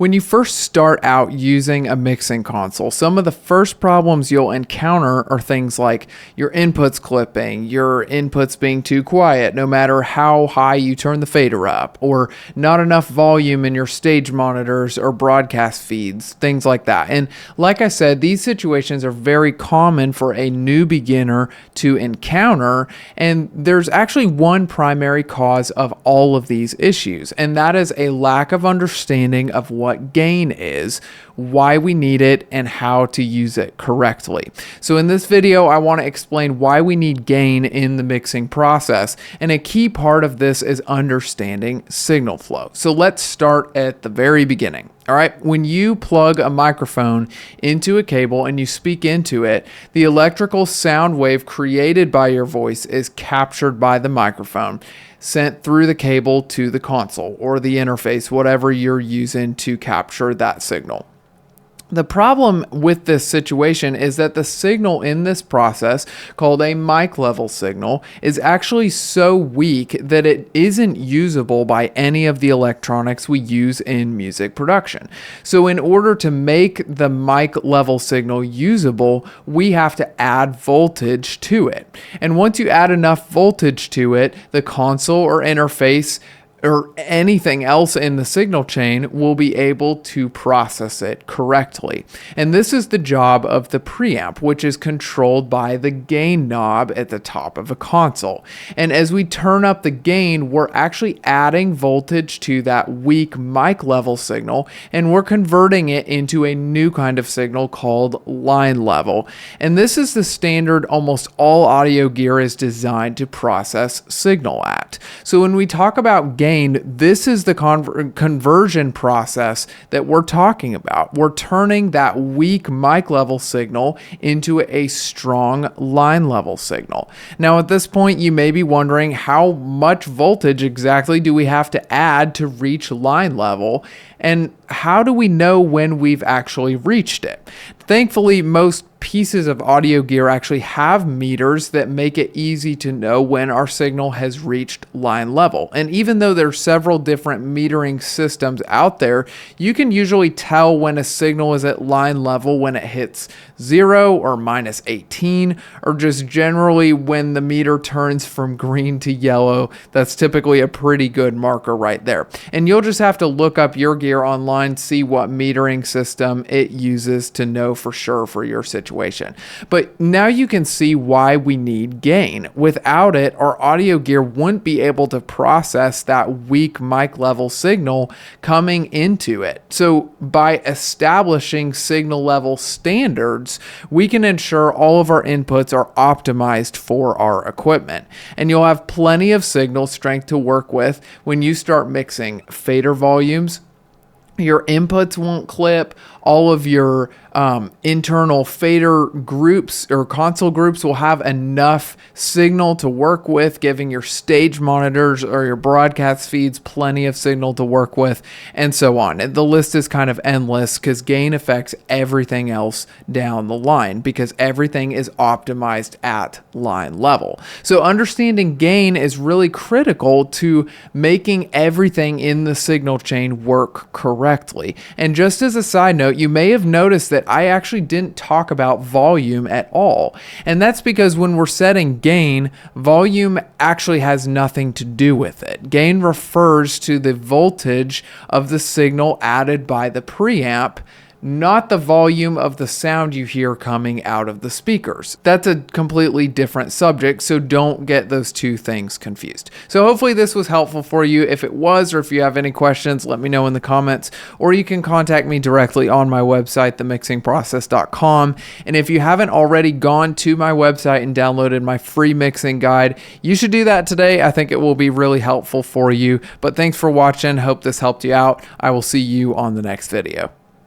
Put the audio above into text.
When you first start out using a mixing console, some of the first problems you'll encounter are things like your inputs clipping, your inputs being too quiet no matter how high you turn the fader up, or not enough volume in your stage monitors or broadcast feeds, things like that. And like I said, these situations are very common for a new beginner to encounter, and there's actually one primary cause of all of these issues, and that is a lack of understanding of what gain is, why we need it, and how to use it correctly. So in this video, I want to explain why we need gain in the mixing process, and a key part of this is understanding signal flow. So let's start at the very beginning. All right, when you plug a microphone into a cable and you speak into it, the electrical sound wave created by your voice is captured by the microphone, sent through the cable to the console or the interface, whatever you're using to capture that signal. The problem with this situation is that the signal in this process, called a mic level signal, is actually so weak that it isn't usable by any of the electronics we use in music production. So in order to make the mic level signal usable, we have to add voltage to it. And once you add enough voltage to it, the console or interface or anything else in the signal chain will be able to process it correctly. And this is the job of the preamp, which is controlled by the gain knob at the top of a console. And as we turn up the gain, we're actually adding voltage to that weak mic level signal, and we're converting it into a new kind of signal called line level. And this is the standard almost all audio gear is designed to process signal at. So when we talk about gain, this is the conversion process that we're talking about. We're turning that weak mic level signal into a strong line level signal. Now at this point, you may be wondering, how much voltage exactly do we have to add to reach line level? And how do we know when we've actually reached it? Thankfully, most pieces of audio gear actually have meters that make it easy to know when our signal has reached line level. And even though there's several different metering systems out there, you can usually tell when a signal is at line level when it hits 0 or minus 18, or just generally when the meter turns from green to yellow. That's typically a pretty good marker right there. And you'll just have to look up your gear online, see what metering system it uses to know for sure for your situation. But now you can see why we need gain. Without it, our audio gear wouldn't be able to process that weak mic level signal coming into it. So by establishing signal level standards, we can ensure all of our inputs are optimized for our equipment. And you'll have plenty of signal strength to work with when you start mixing fader volumes. Your inputs won't clip. All of your internal fader groups or console groups will have enough signal to work with, giving your stage monitors or your broadcast feeds plenty of signal to work with, and so on. And the list is kind of endless because gain affects everything else down the line because everything is optimized at line level. So understanding gain is really critical to making everything in the signal chain work correctly. And just as a side note, you may have noticed that I actually didn't talk about volume at all. And that's because when we're setting gain, volume actually has nothing to do with it. Gain refers to the voltage of the signal added by the preamp, not the volume of the sound you hear coming out of the speakers. That's a completely different subject, so don't get those two things confused. So hopefully this was helpful for you. If it was, or if you have any questions, let me know in the comments, or you can contact me directly on my website, themixingprocess.com. And if you haven't already gone to my website and downloaded my free mixing guide, you should do that today. I think it will be really helpful for you. But thanks for watching. Hope this helped you out. I will see you on the next video.